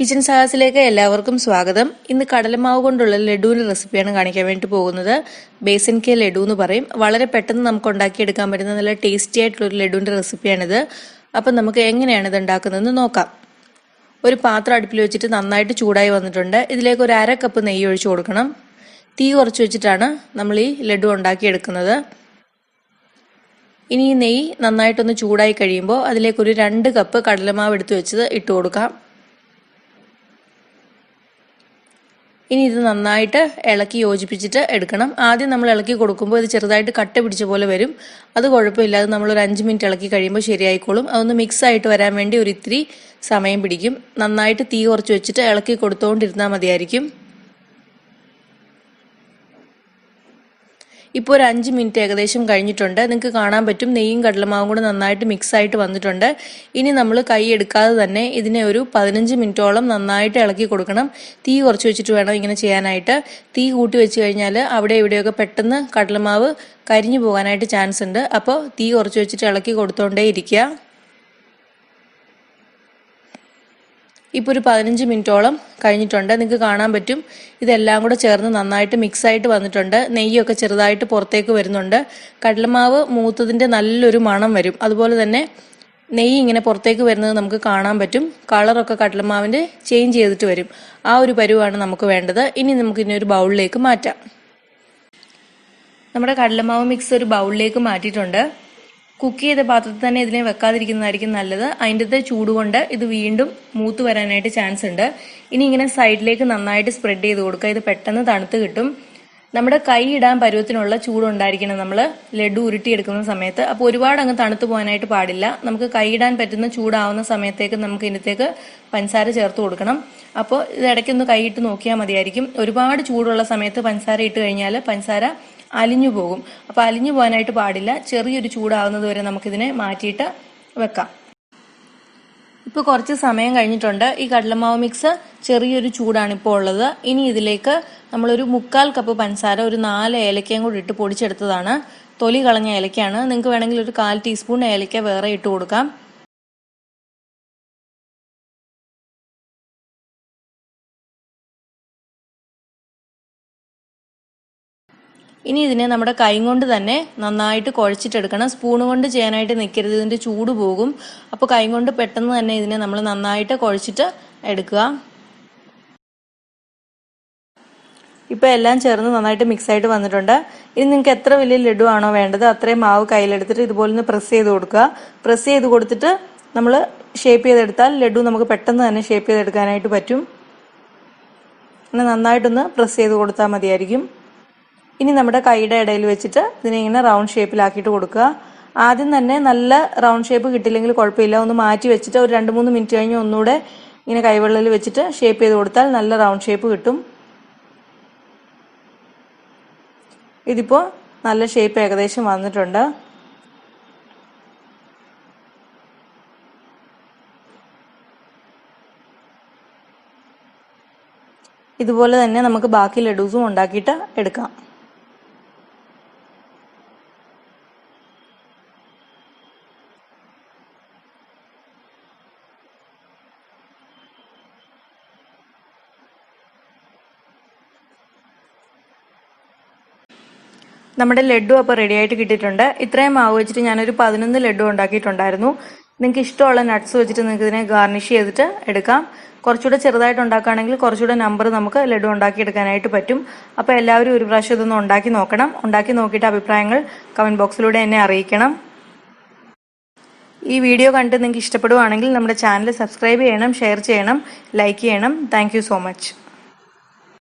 Kitchen സാഗസിലേക്ക് എല്ലാവർക്കും സ്വാഗതം. ഇന്ന് കടലമാവ് കൊണ്ടുള്ള ലഡുവിന്റെ റെസിപ്പിയാണ് കാണിക്കാൻ വേണ്ടി പോകുന്നത്. ബേസൻ കെ ലഡു എന്ന് പറയും. വളരെ പെട്ടെന്ന് നമുക്ക് ഉണ്ടാക്കിയെടുക്കാൻ പറ്റുന്ന നല്ല ടേസ്റ്റി ആയിട്ടുള്ള ഒരു ലഡുവിന്റെ റെസിപ്പിയാണിത്. അപ്പം നമുക്ക് എങ്ങനെയാണ് ഇത് ഉണ്ടാക്കുന്നതെന്ന് നോക്കാം. ഒരു പാത്രം അടുപ്പിൽ വെച്ചിട്ട് നന്നായിട്ട് ചൂടായി വന്നിട്ടുണ്ട്. ഇതിലേക്ക് ഒരു 1/2 കപ്പ് നെയ്യ് ഒഴിച്ചു കൊടുക്കണം. തീ കുറച്ച് വെച്ചിട്ടാണ് നമ്മൾ ഈ ലഡു ഉണ്ടാക്കിയെടുക്കുന്നത്. ഇനി ഈ നെയ്യ് നന്നായിട്ടൊന്ന് ചൂടായി കഴിയുമ്പോൾ അതിലേക്ക് ഒരു 2 കപ്പ് കടലമാവ് എടുത്ത് വെച്ചത് ഇട്ട് കൊടുക്കാം. ഇനി ഇത് നന്നായിട്ട് ഇളക്കി യോജിപ്പിച്ചിട്ട് എടുക്കണം. ആദ്യം നമ്മൾ ഇളക്കി കൊടുക്കുമ്പോൾ ഇത് ചെറുതായിട്ട് കട്ട പിടിച്ച പോലെ വരും. അത് കുഴപ്പമില്ല, അത് നമ്മൾ ഒരു 5 മിനിറ്റ് ഇളക്കി കഴിയുമ്പോൾ ശരിയായിക്കോളും. അതൊന്ന് മിക്സ് ആയിട്ട് വരാൻ വേണ്ടി ഒരു ഇത്തിരി സമയം പിടിക്കും. നന്നായിട്ട് തീ കുറച്ച് വെച്ചിട്ട് ഇളക്കി കൊടുത്തുകൊണ്ടിരുന്നാൽ മതിയായിരിക്കും. ഇപ്പോൾ ഒരു 5 മിനിറ്റ് ഏകദേശം കഴിഞ്ഞിട്ടുണ്ട്. നിങ്ങൾക്ക് കാണാൻ പറ്റും നെയ്യും കടലമാവും കൂടെ നന്നായിട്ട് മിക്സ് ആയിട്ട് വന്നിട്ടുണ്ട്. ഇനി നമ്മൾ കൈ എടുക്കാതെ തന്നെ ഇതിനെ ഒരു 15 മിനിറ്റോളം നന്നായിട്ട് ഇളക്കി കൊടുക്കണം. തീ കുറച്ച് വെച്ചിട്ട് വേണം ഇങ്ങനെ ചെയ്യാനായിട്ട്. തീ കൂട്ടി വെച്ച് കഴിഞ്ഞാൽ അവിടെ ഇവിടെയൊക്കെ പെട്ടെന്ന് കടലമാവ് കരിഞ്ഞു പോകാനായിട്ട് ചാൻസ് ഉണ്ട്. അപ്പോൾ തീ കുറച്ച് വെച്ചിട്ട് ഇളക്കി കൊടുത്തോണ്ടേ ഇരിക്കുക. ഇപ്പോൾ ഒരു 15 മിനിറ്റോളം കഴിഞ്ഞിട്ടുണ്ട്. നിങ്ങൾക്ക് കാണാൻ പറ്റും ഇതെല്ലാം കൂടെ ചേർന്ന് നന്നായിട്ട് മിക്സ് ആയിട്ട് വന്നിട്ടുണ്ട്. നെയ്യൊക്കെ ചെറുതായിട്ട് പുറത്തേക്ക് വരുന്നുണ്ട്. കടലമാവ് മൂത്തതിൻ്റെ നല്ലൊരു മണം വരും. അതുപോലെ തന്നെ നെയ്യ് ഇങ്ങനെ പുറത്തേക്ക് വരുന്നത് നമുക്ക് കാണാൻ പറ്റും. കളറൊക്കെ കടലമാവിൻ്റെ ചേഞ്ച് ചെയ്തിട്ട് വരും. ആ ഒരു പരുവാണ് നമുക്ക് വേണ്ടത്. ഇനി നമുക്ക് ഇതിനെ ഒരു ബൗളിലേക്ക് മാറ്റാം. നമ്മുടെ കടലമാവ് മിക്സ് ഒരു ബൗളിലേക്ക് മാറ്റിയിട്ടുണ്ട്. കുക്ക് ചെയ്ത പാത്രത്തിൽ തന്നെ ഇതിനെ വെക്കാതിരിക്കുന്നതായിരിക്കും നല്ലത്. അതിൻ്റെ ചൂടുകൊണ്ട് ഇത് വീണ്ടും മൂത്ത് വരാനായിട്ട് ചാൻസ് ഉണ്ട്. ഇനി ഇങ്ങനെ സൈഡിലേക്ക് നന്നായിട്ട് സ്പ്രെഡ് ചെയ്ത് കൊടുക്കുക. ഇത് പെട്ടെന്ന് തണുത്ത് കിട്ടും. നമ്മുടെ കൈ ഇടാൻ പരുവത്തിനുള്ള ചൂടുണ്ടായിരിക്കണം നമ്മൾ ലഡു ഉരുട്ടിയെടുക്കുന്ന സമയത്ത്. അപ്പോൾ ഒരുപാട് അങ്ങ് തണുത്ത് പോകാനായിട്ട് പാടില്ല. നമുക്ക് കൈ ഇടാൻ പറ്റുന്ന ചൂടാവുന്ന സമയത്തേക്ക് നമുക്ക് ഇതിനകത്തേക്ക് പഞ്ചസാര ചേർത്ത് കൊടുക്കണം. അപ്പോൾ ഇത് ഇടയ്ക്കൊന്ന് കൈയിട്ട് നോക്കിയാൽ മതിയായിരിക്കും. ഒരുപാട് ചൂടുള്ള സമയത്ത് പഞ്ചസാര ഇട്ട് കഴിഞ്ഞാൽ പഞ്ചസാര അലിഞ്ഞു പോകും. അപ്പോൾ അലിഞ്ഞു പോകാനായിട്ട് പാടില്ല. ചെറിയൊരു ചൂടാവുന്നത് വരെ നമുക്കിതിനെ മാറ്റിയിട്ട് വെക്കാം. ഇപ്പോൾ കുറച്ച് സമയം കഴിഞ്ഞിട്ടുണ്ട്. ഈ കടലമാവ് മിക്സ് ചെറിയൊരു ചൂടാണ് ഇപ്പോൾ ഉള്ളത്. ഇനി ഇതിലേക്ക് നമ്മളൊരു 3/4 കപ്പ് പഞ്ചസാര, ഒരു 4 ഏലക്കയും കൂടി ഇട്ട് പൊടിച്ചെടുത്തതാണ്. തൊലി കളഞ്ഞ ഏലക്കയാണ്. നിങ്ങൾക്ക് വേണമെങ്കിൽ ഒരു 1/4 ടീസ്പൂൺ ഏലക്ക വേറെ ഇട്ട് കൊടുക്കാം. ഇനി ഇതിനെ നമ്മുടെ കൈ കൊണ്ട് തന്നെ നന്നായിട്ട് കുഴച്ചിട്ടെടുക്കണം. സ്പൂൺ കൊണ്ട് ചെയ്യാനായിട്ട് നിൽക്കരുത്, ഇതിൻ്റെ ചൂട് പോകും. അപ്പോൾ കൈ കൊണ്ട് പെട്ടെന്ന് തന്നെ ഇതിനെ നമ്മൾ നന്നായിട്ട് കുഴച്ചിട്ട് എടുക്കുക. ഇപ്പോൾ എല്ലാം ചേർന്ന് നന്നായിട്ട് മിക്സ് ആയിട്ട് വന്നിട്ടുണ്ട്. ഇനി നിങ്ങൾക്ക് എത്ര വലിയ ലഡു ആണോ വേണ്ടത് അത്രയും മാവ് കയ്യിലെടുത്തിട്ട് ഇതുപോലെ ഒന്ന് പ്രസ് ചെയ്ത് കൊടുക്കുക. പ്രസ് ചെയ്ത് കൊടുത്തിട്ട് നമ്മൾ ഷേപ്പ് ചെയ്തെടുത്താൽ ലഡു നമുക്ക് പെട്ടെന്ന് തന്നെ ഷേപ്പ് ചെയ്തെടുക്കാനായിട്ട് പറ്റും. അങ്ങനെ നന്നായിട്ടൊന്ന് പ്രസ് ചെയ്ത് കൊടുത്താൽ മതിയായിരിക്കും. ഇനി നമ്മുടെ കൈയുടെ ഇടയിൽ വെച്ചിട്ട് ഇതിനെ ഇങ്ങനെ റൗണ്ട് ഷേപ്പിലാക്കിയിട്ട് കൊടുക്കുക. ആദ്യം തന്നെ നല്ല റൗണ്ട് ഷേപ്പ് കിട്ടില്ലെങ്കിൽ കുഴപ്പമില്ല. ഒന്ന് മാറ്റി വെച്ചിട്ട് ഒരു 2-3 മിനിറ്റ് കഴിഞ്ഞ് ഒന്നുകൂടെ ഇങ്ങനെ കൈവെള്ളയിൽ വെച്ചിട്ട് ഷേപ്പ് ചെയ്ത് കൊടുത്താൽ നല്ല റൗണ്ട് ഷേപ്പ് കിട്ടും. ഇതിപ്പോൾ നല്ല ഷേപ്പ് ഏകദേശം വന്നിട്ടുണ്ട്. ഇതുപോലെ തന്നെ നമുക്ക് ബാക്കി ലഡൂസും ഉണ്ടാക്കിയിട്ട് എടുക്കാം. നമ്മുടെ ലഡു അപ്പോൾ റെഡി ആയിട്ട് കിട്ടിയിട്ടുണ്ട്. ഇത്രയും മാവ് വെച്ചിട്ട് ഞാനൊരു 11 ലഡു ഉണ്ടാക്കിയിട്ടുണ്ടായിരുന്നു. നിങ്ങൾക്ക് ഇഷ്ടമുള്ള നട്ട്സ് വെച്ചിട്ട് നിങ്ങൾക്ക് ഇതിനെ ഗാർണിഷ് ചെയ്തിട്ട് എടുക്കാം. കുറച്ചുകൂടെ ചെറുതായിട്ട് ഉണ്ടാക്കുകയാണെങ്കിൽ കുറച്ചുകൂടെ നമ്പർ നമുക്ക് ലഡു ഉണ്ടാക്കിയെടുക്കാനായിട്ട് പറ്റും. അപ്പോൾ എല്ലാവരും ഒരു പ്രാവശ്യം ഇതൊന്ന് ഉണ്ടാക്കി നോക്കണം. ഉണ്ടാക്കി നോക്കിയിട്ട് അഭിപ്രായങ്ങൾ കമൻറ്റ് ബോക്സിലൂടെ എന്നെ അറിയിക്കണം. ഈ വീഡിയോ കണ്ട് നിങ്ങൾക്ക് ഇഷ്ടപ്പെടുവാണെങ്കിൽ നമ്മുടെ ചാനൽ സബ്സ്ക്രൈബ് ചെയ്യണം, ഷെയർ ചെയ്യണം, ലൈക്ക് ചെയ്യണം. Thank you so much.